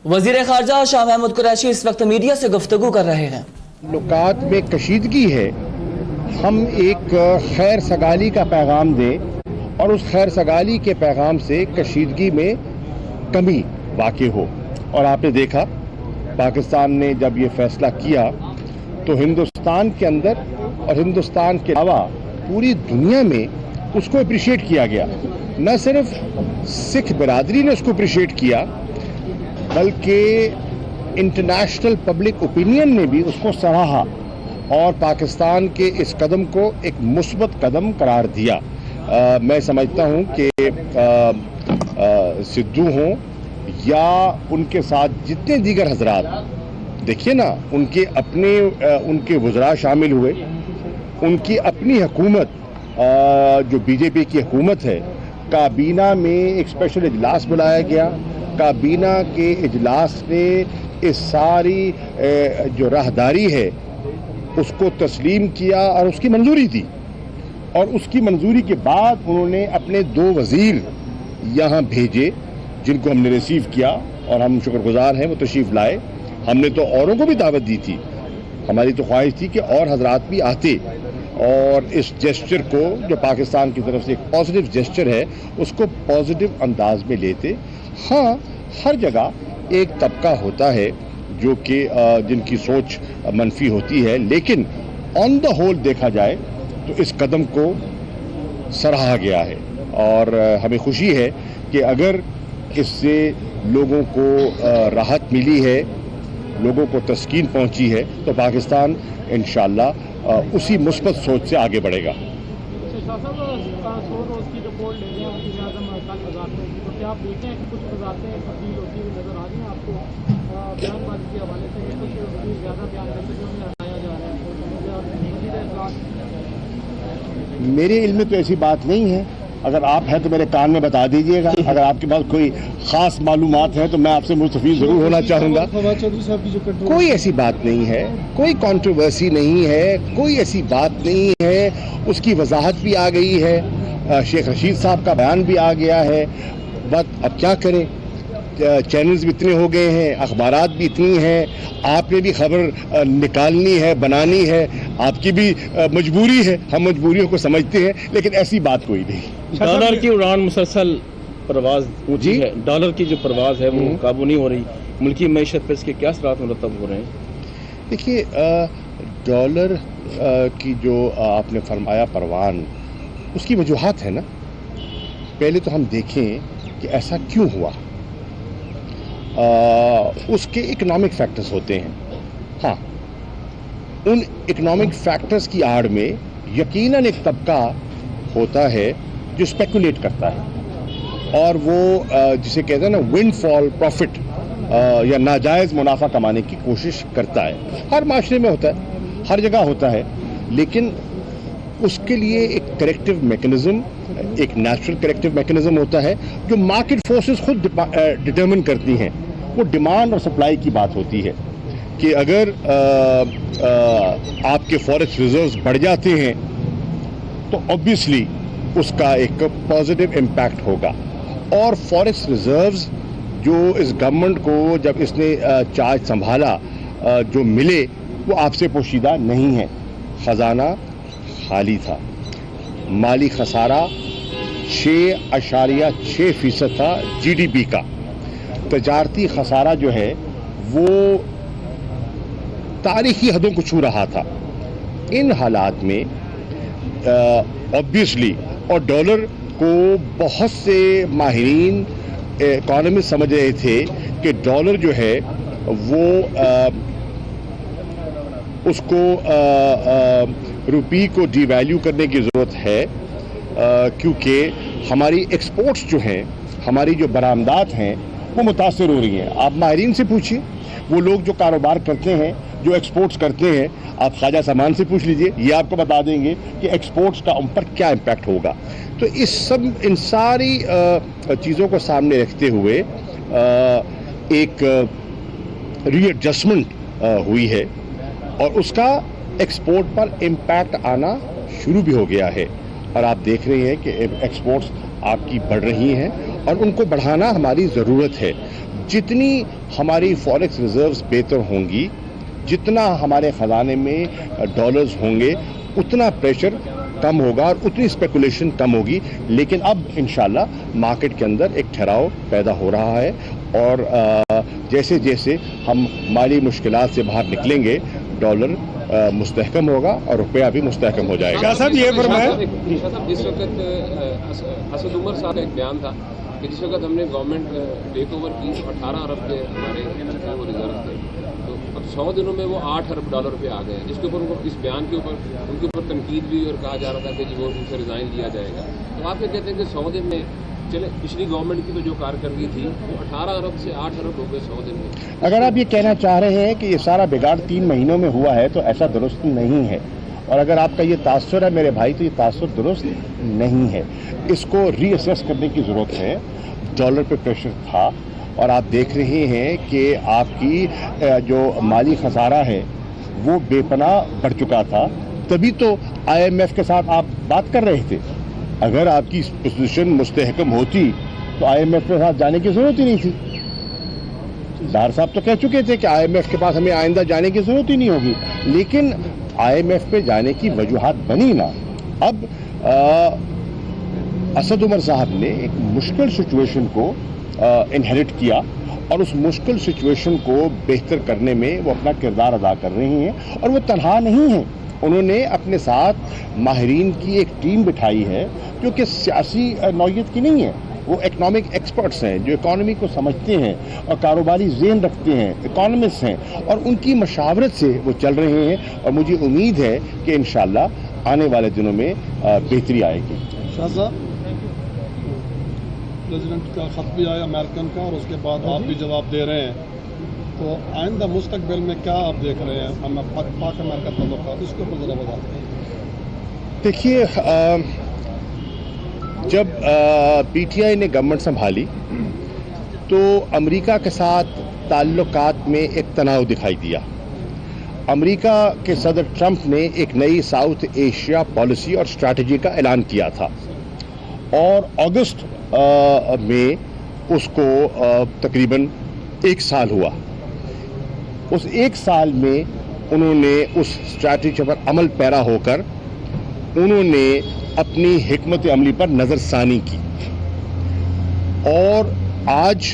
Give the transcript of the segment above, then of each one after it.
وزیر خارجہ شاہ محمود قریشی اس وقت میڈیا سے گفتگو کر رہے ہیں۔ تعلقات میں کشیدگی ہے، ہم ایک خیر سگالی کا پیغام دیں اور اس خیر سگالی کے پیغام سے کشیدگی میں کمی واقع ہو۔ اور آپ نے دیکھا پاکستان نے جب یہ فیصلہ کیا تو ہندوستان کے اندر اور ہندوستان کے علاوہ پوری دنیا میں اس کو اپریشیٹ کیا گیا۔ نہ صرف سکھ برادری نے اس کو اپریشیٹ کیا بلکہ انٹرنیشنل پبلک اوپینین نے بھی اس کو سراہا اور پاکستان کے اس قدم کو ایک مثبت قدم قرار دیا۔ میں سمجھتا ہوں کہ سدھو ہوں یا ان کے ساتھ جتنے دیگر حضرات، دیکھیے نا ان کے وزراء شامل ہوئے، ان کی اپنی حکومت جو بی جے پی کی حکومت ہے، کابینہ میں ایک اسپیشل اجلاس بلایا گیا۔ کابینہ کے اجلاس نے اس ساری جو راہداری ہے اس کو تسلیم کیا اور اس کی منظوری دی، اور اس کی منظوری کے بعد انہوں نے اپنے 2 وزیر یہاں بھیجے جن کو ہم نے ریسیو کیا اور ہم شکر گزار ہیں وہ تشریف لائے۔ ہم نے تو اوروں کو بھی دعوت دی تھی، ہماری تو خواہش تھی کہ اور حضرات بھی آتے اور اس جیسچر کو جو پاکستان کی طرف سے ایک پازیٹیو جیسچر ہے اس کو پازیٹیو انداز میں لیتے۔ ہاں، ہر جگہ ایک طبقہ ہوتا ہے جو کہ جن کی سوچ منفی ہوتی ہے، لیکن آن دا ہول دیکھا جائے تو اس قدم کو سراہا گیا ہے اور ہمیں خوشی ہے کہ اگر اس سے لوگوں کو راحت ملی ہے، لوگوں کو تسکین پہنچی ہے تو پاکستان انشاءاللہ اسی مثبت سوچ سے آگے بڑھے گا۔ میرے علم میں تو ایسی بات نہیں ہے، اگر آپ ہیں تو میرے کان میں بتا دیجئے گا، اگر آپ کے پاس کوئی خاص معلومات ہیں تو میں آپ سے مستفید ضرور ہونا چاہوں گا۔ کوئی ایسی بات نہیں ہے، کوئی کنٹروورسی نہیں ہے، کوئی ایسی بات نہیں ہے، اس کی وضاحت بھی آ گئی ہے، شیخ رشید صاحب کا بیان بھی آ گیا ہے۔ بات اب کیا کریں، چینلز بھی اتنے ہو گئے ہیں، اخبارات بھی اتنی ہیں، آپ نے بھی خبر نکالنی ہے، بنانی ہے، آپ کی بھی مجبوری ہے، ہم مجبوریوں کو سمجھتے ہیں، لیکن ایسی بات کوئی نہیں۔ ڈالر کی اڑان مسلسل پرواز اونچی ہے، ڈالر کی جو پرواز ہے وہ قابو نہیں ہو رہی، ملکی معیشت پر اس کے کیا اثرات مرتب ہو رہے ہیں؟ دیکھیے، ڈالر کی جو آپ نے فرمایا پروان، اس کی وجوہات ہے نا۔ پہلے تو ہم دیکھیں کہ ایسا کیوں ہوا۔ اس کے اکنامک فیکٹرز ہوتے ہیں، ہاں، ان اکنامک فیکٹرز کی آڑ میں یقیناً ایک طبقہ ہوتا ہے جو اسپیکولیٹ کرتا ہے اور وہ جسے کہتے ہیں نا ونڈ فال پروفٹ یا ناجائز منافع کمانے کی کوشش کرتا ہے۔ ہر معاشرے میں ہوتا ہے، ہر جگہ ہوتا ہے، لیکن اس کے لیے ایک کریکٹیو میکنزم، ایک نیچرل کریکٹیو میکنزم ہوتا ہے جو مارکیٹ فورسز خود ڈٹرمن کرتی ہیں۔ وہ ڈیمانڈ اور سپلائی کی بات ہوتی ہے کہ اگر آپ کے فوریکس ریزروز بڑھ جاتے ہیں تو obviously اس کا ایک پازیٹیو امپیکٹ ہوگا، اور فوریکس ریزروز جو اس گورنمنٹ کو جب اس نے چارج سنبھالا جو ملے وہ آپ سے پوشیدہ نہیں ہے۔ خزانہ خالی تھا، مالی خسارہ 6.6% تھا جی ڈی پی کا، تجارتی خسارہ جو ہے وہ تاریخی حدوں کو چھو رہا تھا۔ ان حالات میں obviously، اور ڈالر کو بہت سے ماہرین اکانومسٹ سمجھ رہے تھے کہ ڈالر جو ہے وہ اس کو روپی کو ڈی ویلیو کرنے کی ضرورت ہے، کیونکہ ہماری ایکسپورٹس جو ہیں، ہماری جو برآمدات ہیں وہ متاثر ہو رہی ہیں۔ آپ ماہرین سے پوچھیے، وہ لوگ جو کاروبار کرتے ہیں، جو ایکسپورٹس کرتے ہیں، آپ خواجہ سامان سے پوچھ لیجئے، یہ آپ کو بتا دیں گے کہ ایکسپورٹس کا ان پر کیا امپیکٹ ہوگا۔ تو ان ساری چیزوں کو سامنے رکھتے ہوئے ایک ری ایڈجسٹمنٹ ہوئی ہے اور اس کا ایکسپورٹ پر امپیکٹ آنا شروع بھی ہو گیا ہے، اور آپ دیکھ رہے ہیں کہ ایکسپورٹس آپ کی بڑھ رہی ہیں اور ان کو بڑھانا ہماری ضرورت ہے۔ जितनी हमारी फॉरेक्स रिजर्व्स बेहतर होंगी, जितना हमारे ख़जाने में डॉलर्स होंगे, उतना प्रेशर कम होगा और उतनी स्पेकुलेशन कम होगी। लेकिन अब इंशाल्लाह मार्केट के अंदर एक ठहराव पैदा हो रहा है और जैसे जैसे हम माली मुश्किलात से बाहर निकलेंगे, डॉलर मुस्तहकम होगा और रुपया भी मुस्तहकम हो जाएगा। साहब ये फरमाया जिस वक्त असद उमर साहब का एक बयान था कि जिस वक्त हमने गवर्नमेंट टेक ओवर की तो 18 अरब के हमारे वो रिजर्व थे, तो अब 100 दिनों में वो 8 अरब डॉलर पे आ गए हैं, जिसके ऊपर उनको इस बयान के ऊपर उनके ऊपर तनकीद भी और कहा जा रहा था कि जी वो उनसे रिज़ाइन लिया जाएगा। तो आप ये कहते हैं कि 100 दिन में, चले पिछली गवर्नमेंट की तो जो कारकर्दगी थी वो 18 अरब से 8 अरब हो गए 100 दिन में। अगर आप ये कहना चाह रहे हैं कि ये सारा बिगाड़ 3 महीनों में हुआ है तो ऐसा दुरुस्त नहीं है, और अगर आपका ये तासुर है मेरे भाई तो ये तासुर दुरुस्त नहीं है। इसको रीअसेस करने की ज़रूरत है। डॉलर पे प्रेशर था और आप देख रहे हैं कि आपकी जो माली खसारा है वो बेपनाह बढ़ चुका था, तभी तो IMF के साथ आप बात कर रहे थे। अगर आपकी पोजीशन मुस्तहकम होती तो IMF के साथ जाने की ज़रूरत ही नहीं थी। डार साहब तो कह चुके थे कि IMF के पास हमें आइंदा जाने की ज़रूरत ही नहीं होगी, लेकिन IMF पे जाने की वजूहात बनी ना। अब असद उमर साहब ने एक मुश्किल सिचुएशन को इनहेरिट किया और उस मुश्किल सिचुएशन को बेहतर करने में वो अपना किरदार अदा कर रही हैं, और वो तनहा नहीं हैं। उन्होंने अपने साथ माहिरीन की एक टीम बिठाई है जो कि सियासी नौयत की नहीं है, वो इकनॉमिक एक्सपर्ट्स हैं जो इकॉनमी को समझते हैं और कारोबारी ज़हन रखते हैं, इकॉनमिस्ट हैं, और उनकी मशावरत से वो चल रहे हैं। और मुझे उम्मीद है कि इंशाल्लाह आने वाले दिनों में बेहतरी आएगी। शाह साहब, प्रेसिडेंट का ख़त भी आया अमेरिकन का और उसके बाद आप भी जवाब दे रहे हैं, तो आइंदा मुस्तकबिल में क्या आप देख रहे हैं पाक अमेरिका तल्लुकात, इसके ऊपर ज़रा बताते हैं। देखिए, जब PTI ने गवर्नमेंट संभाली तो अमेरिका के साथ ताल्लुकात में एक तनाव दिखाई दिया। अमेरिका के सदर ट्रंप ने एक नई साउथ एशिया पॉलिसी और स्ट्रैटेजी का ऐलान किया था और अगस्त में उसको तकरीबन 1 साल हुआ। उस 1 साल में उन्होंने उस स्ट्रैटेजी पर अमल पैरा होकर उन्होंने अपनी हिकमत अमली पर नज़रसानी की और आज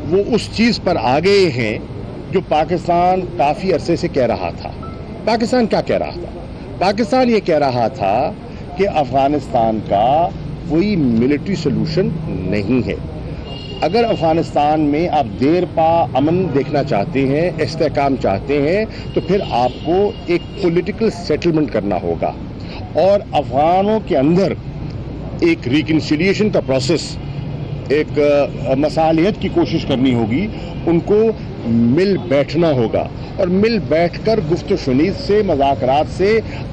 वो उस चीज़ पर आ गए हैं जो पाकिस्तान काफ़ी अरसे से कह रहा था। पाकिस्तान क्या कह रहा था? पाकिस्तान ये कह रहा था कि अफ़गानिस्तान का कोई मिलिट्री सोल्यूशन नहीं है। अगर अफ़गानिस्तान में आप देर पा अमन देखना चाहते हैं, इस्तेहकाम चाहते हैं, तो फिर आपको एक पॉलिटिकल सेटलमेंट करना होगा और अफ़गानों के अंदर एक रिकन्सिलिएशन का प्रोसेस, एक मसालियत की कोशिश करनी होगी। उनको मिल बैठना होगा और मिल बैठकर गुफ्त शुनीद से, मज़ाकरात से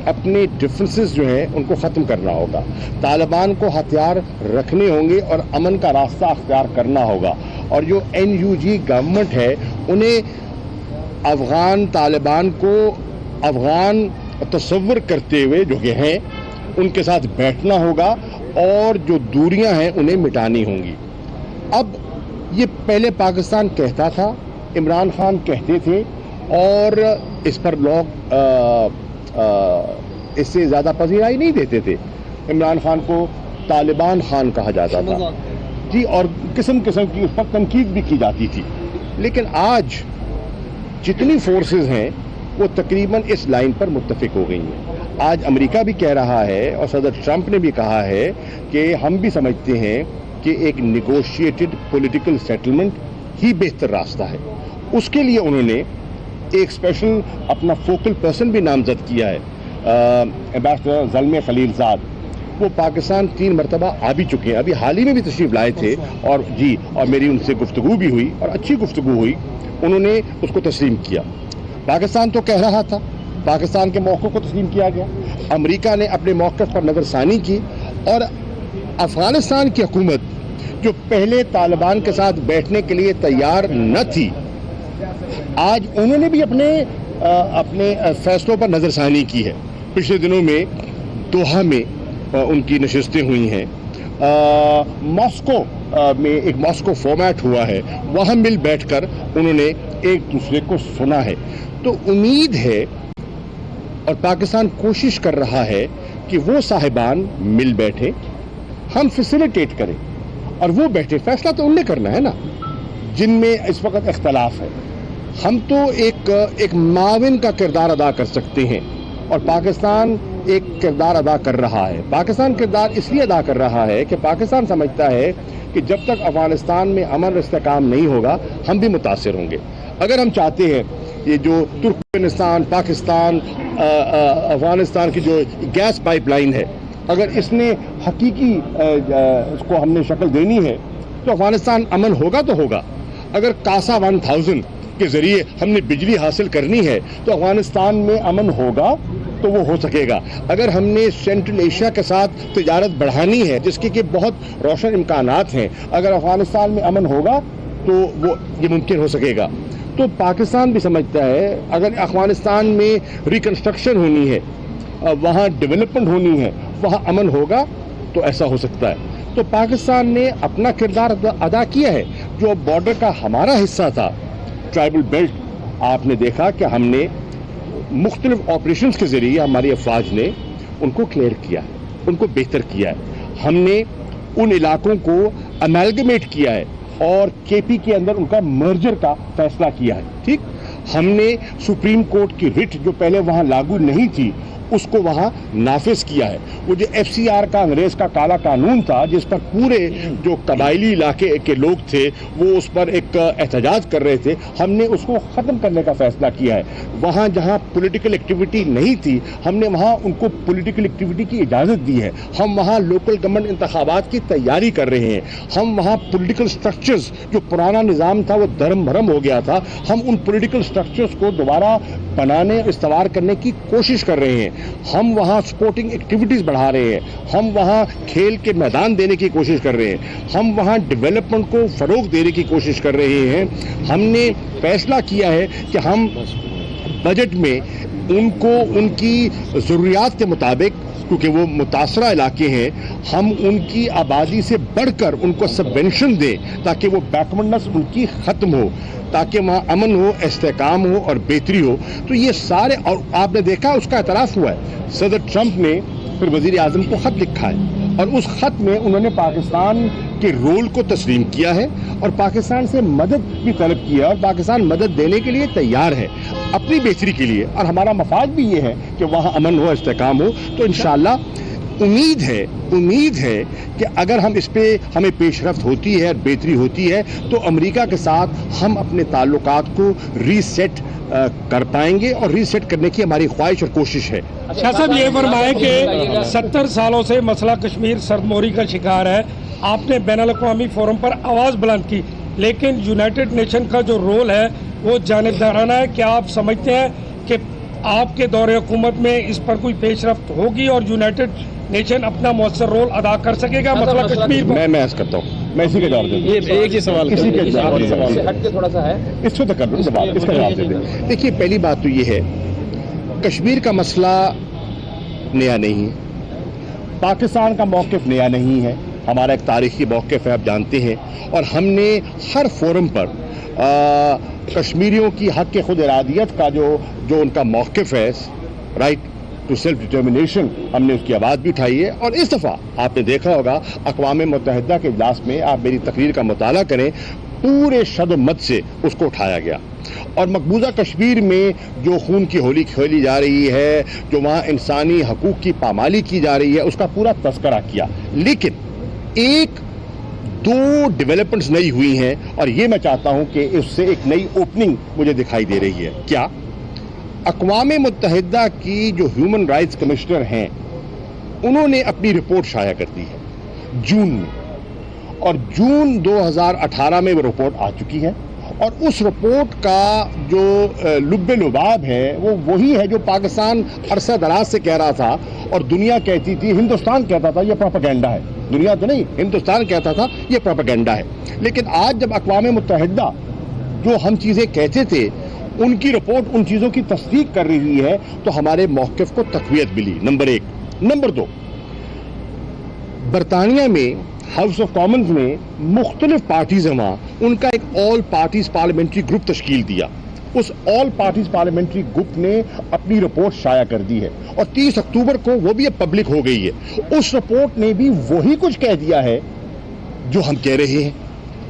अपने डिफरेंसेस जो हैं उनको ख़त्म करना होगा। तालिबान को हथियार रखने होंगे और अमन का रास्ता अख्तियार करना होगा। और जो NUG गवर्नमेंट है उन्हें अफ़गान तालिबान को अफ़गान तस्वर करते हुए जो कि हैं उनके साथ बैठना होगा और जो दूरियां हैं उन्हें मिटानी होंगी। अब ये पहले पाकिस्तान कहता था, इमरान खान कहते थे और इस पर लोग इससे ज़्यादा पजीराई नहीं देते थे। इमरान खान को तालिबान खान कहा जाता था जी, और किस्म किस्म की उस पर तनकीद भी की जाती थी। लेकिन आज जितनी फोर्सेस हैं वो तकरीबन इस लाइन पर मुत्तफिक हो गई हैं। आज अमेरिका भी कह रहा है और सदर ट्रंप ने भी कहा है कि हम भी समझते हैं कि एक नेगोशिएटेड पॉलिटिकल सेटलमेंट ही बेहतर रास्ता है। उसके लिए उन्होंने एक स्पेशल अपना फोकल पर्सन भी नामजद किया है, एम्बेसडर ज़ल्मे खलीलज़ाद। वो पाकिस्तान 3 मरतबा आ भी चुके हैं, अभी हाल ही में भी तशरीफ़ लाए थे और मेरी उनसे गुफ्तगू भी हुई और अच्छी गुफ्तगू हुई। उन्होंने उसको तस्लीम किया। पाकिस्तान तो कह रहा था, पाकिस्तान के मौक़िफ़ को तस्लीम किया गया। अमेरिका ने अपने मौक़िफ़ पर नज़रसानी की और अफ़गानिस्तान की हुकूमत जो पहले तालिबान के साथ बैठने के लिए तैयार न थी, आज उन्होंने भी अपने फैसलों पर नज़रसानी की है। पिछले दिनों में दोहा में उनकी नशिस्तें हुई हैं। मॉस्को में एक मॉस्को फॉर्मेट हुआ है, वहाँ मिल बैठकर उन्होंने एक दूसरे को सुना है। तो उम्मीद है और पाकिस्तान कोशिश कर रहा है कि वो साहिबान मिल बैठे, हम फैसिलिटेट करें और वो बैठे। फैसला तो उन्हें करना है ना, जिनमें इस वक्त इख्तलाफ है। हम तो एक माविन का किरदार अदा कर सकते हैं और पाकिस्तान एक किरदार अदा कर रहा है। पाकिस्तान किरदार इसलिए अदा कर रहा है कि पाकिस्तान समझता है कि जब तक अफगानिस्तान में अमन और इस्तेकाम नहीं होगा, हम भी मुतासिर होंगे। अगर हम चाहते हैं ये जो तुर्कमेनिस्तान, पाकिस्तान, अफगानिस्तान की जो गैस पाइपलाइन है, अगर इसने हकीकी इसको हमने शक्ल देनी है तो अफगानिस्तान अमन होगा तो होगा। अगर कासा 1000 के जरिए हमने बिजली हासिल करनी है तो अफगानिस्तान में अमन होगा तो वो हो सकेगा। अगर हमने सेंट्रल एशिया के साथ तिजारत बढ़ानी है, जिसके कि बहुत रोशन इम्कानात हैं, अगर अफगानिस्तान में अमन होगा तो वो ये मुमकिन हो सकेगा। तो पाकिस्तान भी समझता है अगर अफगानिस्तान में रिकन्स्ट्रक्शन होनी है, वहाँ डेवलपमेंट होनी है, वहाँ अमन होगा तो ऐसा हो सकता है। तो पाकिस्तान ने अपना किरदार अदा किया है। जो बॉर्डर का हमारा हिस्सा था, ट्राइबल बेल्ट, आपने देखा कि हमने मुख्तलिफ ऑपरेशंस के ज़रिए हमारी अफवाज ने उनको क्लियर किया है, उनको बेहतर किया है। हमने उन इलाकों को अमेलगमेट किया है और केपी के अंदर उनका मर्जर का फैसला किया है। ठीक, हमने सुप्रीम कोर्ट की रिट जो पहले वहाँ लागू नहीं थी उसको वहाँ नाफिज किया है। वो जो FCR का अंग्रेज का काला कानून था, जिस पर पूरे जो कबायली इलाके के लोग थे वो उस पर एक एहतजाज कर रहे थे, हमने उसको ख़त्म करने का फैसला किया है। वहाँ जहाँ पॉलिटिकल एक्टिविटी नहीं थी, हमने वहाँ उनको पॉलिटिकल एक्टिविटी की इजाज़त दी है। हम वहाँ लोकल गवर्नमेंट इंतखाबात की तैयारी कर रहे हैं। हम वहाँ पॉलिटिकल स्ट्रक्चर्स, जो पुराना निज़ाम था वो धर्म भरम हो गया था, हम उन पॉलिटिकल स्ट्रक्चर्स को दोबारा बनाने, इस्तेमाल करने की कोशिश कर रहे हैं। हम वहाँ स्पोर्टिंग एक्टिविटीज़ बढ़ा रहे हैं, हम वहाँ खेल के मैदान देने की कोशिश कर रहे हैं, हम वहाँ डेवलपमेंट को फ़रोग देने की कोशिश कर रहे हैं। हमने फैसला किया है कि हम बजट में उनको उनकी ज़रूरियात के मुताबिक, क्योंकि वो मुतासरा इलाके हैं, हम उनकी आबादी से बढ़कर उनको सबवेंशन दें ताकि वो बैकवर्डनेस उनकी ख़त्म हो, ताकि वहाँ अमन हो, इस्तेकाम हो और बेहतरी हो। तो ये सारे, और आपने देखा उसका एतराफ़ हुआ है। सदर ट्रंप ने फिर वज़ीर आज़म को ख़त लिखा है और उस ख़त में उन्होंने पाकिस्तान के रोल को तस्लीम किया है और पाकिस्तान से मदद भी तलब की है और पाकिस्तान मदद देने के लिए तैयार है अपनी बेहतरी के लिए। और हमारा मफाद भी ये है कि वहाँ अमन हो, इस्तेकाम हो। तो इंशाअल्लाह उम्मीद है कि अगर हम इस पे हमें पेशरफ्त होती है और बेहतरी होती है तो अमेरिका के साथ हम अपने ताल्लुकात को रीसेट कर पाएंगे और रीसेट करने की हमारी ख्वाहिश और कोशिश है। शाह साहब, ये फरमाएं कि 70 सालों से मसला कश्मीर सरदमोरी का शिकार है। आपने बैनुल-अक़वामी फोरम पर आवाज़ बुलंद की, लेकिन यूनाइटेड नेशन का जो रोल है वो जानिबदाराना है। क्या आप समझते हैं कि आपके दौरे हुकूमत में इस पर कोई पेशरफ्त होगी और यूनाइटेड नेशन अपना मौसर रोल अदा कर सकेगा मसला कश्मीर पर? मैं ऐसा करता हूँ, मैं इसी का जवाब देता हूँ। एक ही सवाल इसी के जवाब हट के थोड़ा सा है, इसको तो कर दो जवाब, इसका जवाब दे दें। देखिए, पहली बात तो ये है, कश्मीर का मसला नया नहीं है, पाकिस्तान का मौक़िफ़ नया नहीं है, हमारा एक तारीख़ी मौक़िफ़ है, आप जानते हैं। और हमने हर फोरम पर कश्मीरियों की हक़ के खुद इरादियत का जो उनका मौक़िफ़ है, राइट टू सेल्फ डिटर्मिनेशन, हमने उसकी आवाज़ भी उठाई है। और इस दफ़ा आपने देखा होगा अक़वाम मुत्तहिदा के इजलास में, आप मेरी तकरीर का मुताला करें, पूरे शद-मत से उसको उठाया गया। और मकबूजा कश्मीर में जो खून की होली खेली जा रही है, जो वहाँ इंसानी हकूक़ की पामाली की जा रही है, उसका पूरा तज़किरा किया। लेकिन एक दो डेवलपमेंट्स नई हुई हैं और ये मैं चाहता हूँ कि इससे एक नई ओपनिंग मुझे दिखाई दे रही है। क्या? अक़वाम मुत्तहिदा की जो ह्यूमन राइट्स कमिश्नर हैं, उन्होंने अपनी रिपोर्ट शाया कर दी है जून में, और जून 2018 में वो रिपोर्ट आ चुकी है। और उस रिपोर्ट का जो लुब्बे लुबाब है वो वही है जो पाकिस्तान अरसा दराज से कह रहा था और दुनिया कहती थी, हिंदुस्तान कहता था ये प्रोपेगेंडा है, दुनिया तो नहीं, हिंदुस्तान कहता था ये प्रोपेगेंडा है। लेकिन आज जब अक़वाम मुत्तहिदा जो हम चीज़ें कहते थे, उनकी रिपोर्ट उन चीज़ों की तस्दीक कर रही है, तो हमारे मौक़िफ़ को तक़वियत मिली, नंबर एक। नंबर दो, बरतानिया में हाउस ऑफ कॉमन्स में मुख्तलिफ पार्टीज हैं वहाँ, उनका एक ऑल पार्टीज पार्लियामेंट्री ग्रुप तश्कील दिया। उस ऑल पार्टीज पार्लियामेंट्री ग्रुप ने अपनी रिपोर्ट शाया कर दी है और 30 अक्टूबर को वो भी अब पब्लिक हो गई है। उस रिपोर्ट ने भी वही कुछ कह दिया है जो हम कह रहे हैं,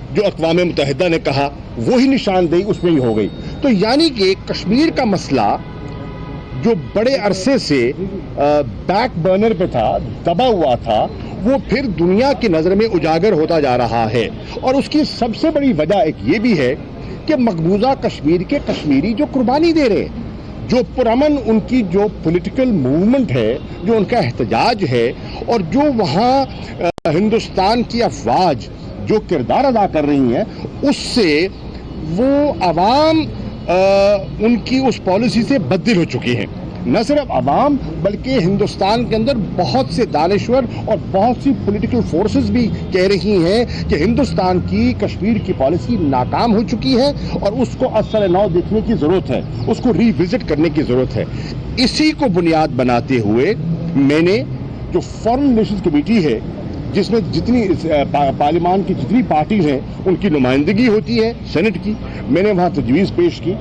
जो अक़वाम मुत्तहिदा ने कहा वही निशानदेही उसमें ही हो गई। तो यानी कि कश्मीर का मसला जो बड़े अरसे से बैक बर्नर पे था, दबा हुआ था, वो फिर दुनिया की नज़र में उजागर होता जा रहा है। और उसकी सबसे बड़ी वजह एक ये भी है कि मकबूजा कश्मीर के कश्मीरी जो कुर्बानी दे रहे हैं, जो पुरअमन उनकी जो पॉलिटिकल मूवमेंट है, जो उनका एहतजाज है, और जो वहाँ हिंदुस्तान की अफवाज जो किरदार अदा कर रही हैं, उससे वो अवाम उनकी उस पॉलिसी से बददिल हो चुकी हैं। न सिर्फ अवाम बल्कि हिंदुस्तान के अंदर बहुत से दानिश्वर और बहुत सी पॉलिटिकल फोर्सेस भी कह रही हैं कि हिंदुस्तान की कश्मीर की पॉलिसी नाकाम हो चुकी है और उसको असर नौ देखने की ज़रूरत है, उसको रिविजिट करने की ज़रूरत है। इसी को बुनियाद बनाते हुए मैंने जो फॉरेन रिलेशंस कमेटी है, जिसमें जितनी पार्लियामान की जितनी पार्टीज हैं उनकी नुमाइंदगी होती है सेनेट की, मैंने वहाँ तजवीज़ पेश की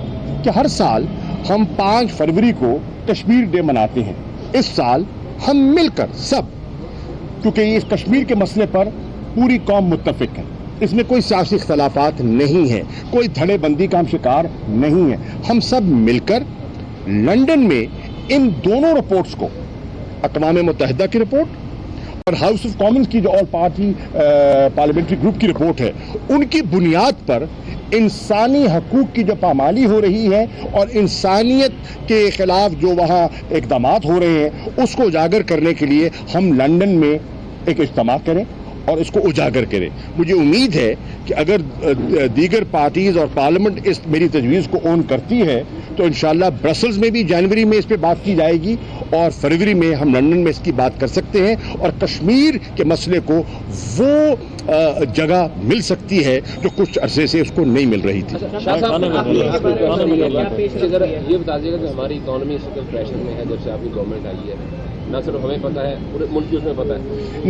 कि हर साल हम 5 फरवरी को कश्मीर डे मनाते हैं। इस साल हम मिलकर सब, क्योंकि इस कश्मीर के मसले पर पूरी कौम मुत्तफिक है, इसमें कोई सियासी इख्तलाफात नहीं है, कोई धड़ेबंदी का हम शिकार नहीं है, हम सब मिलकर लंदन में इन दोनों रिपोर्ट्स को, अक़वाम मुत्तहिदा की रिपोर्ट और हाउस ऑफ कॉमन्स की जो ऑल पार्टी पार्लियामेंट्री ग्रुप की रिपोर्ट है, उनकी बुनियाद पर इंसानी हकूक़ की जो पामाली हो रही है और इंसानियत के ख़िलाफ़ जो वहाँ इक़दामात हो रहे हैं, उसको उजागर करने के लिए हम लंदन में एक इज्तिमा करें और इसको उजागर करें। मुझे उम्मीद है कि अगर दीगर पार्टीज़ और पार्लियामेंट इस मेरी तजवीज़ को ऑन करती है तो इंशाअल्लाह ब्रसल्स में भी जनवरी में इस पे बात की जाएगी और फरवरी में हम लंदन में इसकी बात कर सकते हैं और कश्मीर के मसले को वो जगह मिल सकती है जो कुछ अरसे से उसको नहीं मिल रही थी। शाह साहब, जरा ये बता दीजिएगा कि हमारी इकॉनमी इस वक्त प्रेशर में है, जब से आपकी गवर्नमेंट आई है, न सिर्फ हमें पता है पूरे मुल्क की उसमें पता है।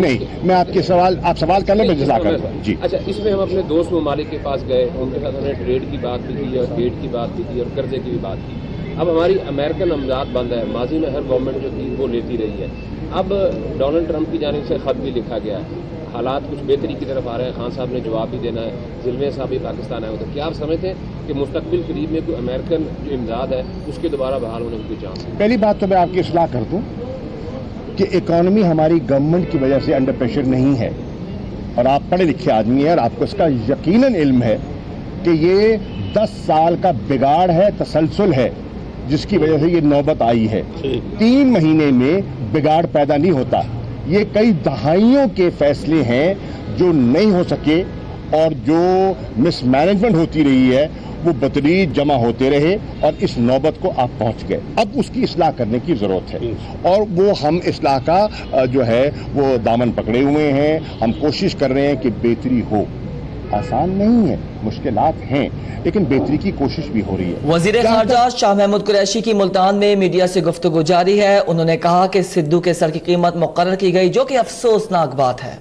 नहीं, मैं आपके आप सवाल कर लें, मैं जज़ा करूंगा जी। अच्छा, इसमें हम अपने दोस्त ममालिक के पास गए, उनके साथ हमने ट्रेड की बात भी की और डेट की बात भी की और कर्जे की भी बात की। अब हमारी अमेरिकन अमदाद बंद है, माजी में हर गवर्नमेंट जो थी वो लेती रही है। अब डोनाल्ड ट्रंप की जानिब से ख़त भी लिखा गया है, हालात कुछ बेहतरी की तरफ आ रहे हैं, खान साहब ने जवाब भी देना है, ज़िलमे साहब भी पाकिस्तान आए होते। क्या आप समझते हैं कि मुस्तकबिल करीब में कोई अमेरिकन जो इमदाद है उसके दोबारा बहाल होने की कोई चांस है? पहली बात तो मैं आपकी इस्लाह कर दूं कि इकॉनमी हमारी गवर्नमेंट की वजह से अंडर प्रेशर नहीं है और आप पढ़े लिखे आदमी हैं और आपको इसका यकीनन इल्म है कि ये 10 साल का बिगाड़ है, तसलसल है, जिसकी वजह से ये नौबत आई है। 3 महीने में बिगाड़ पैदा नहीं होता, ये कई दहाइयों के फैसले हैं जो नहीं हो सके और जो मिसमैनेजमेंट होती रही है वो बतदरीज जमा होते रहे और इस नौबत को आप पहुंच गए। अब उसकी इस्लाह करने की ज़रूरत है और वो हम इस्लाह का जो है वो दामन पकड़े हुए हैं, हम कोशिश कर रहे हैं कि बेहतरी हो। आसान नहीं है, मुश्किलात हैं, लेकिन बेहतरी की कोशिश भी हो रही है। वज़ीर ख़ारजा शाह महमूद कुरैशी की मुल्तान में मीडिया से गुफ्तगू जारी है। उन्होंने कहा कि सिद्धू के सर की कीमत मुकर्रर की गई, जो कि अफसोसनाक बात है।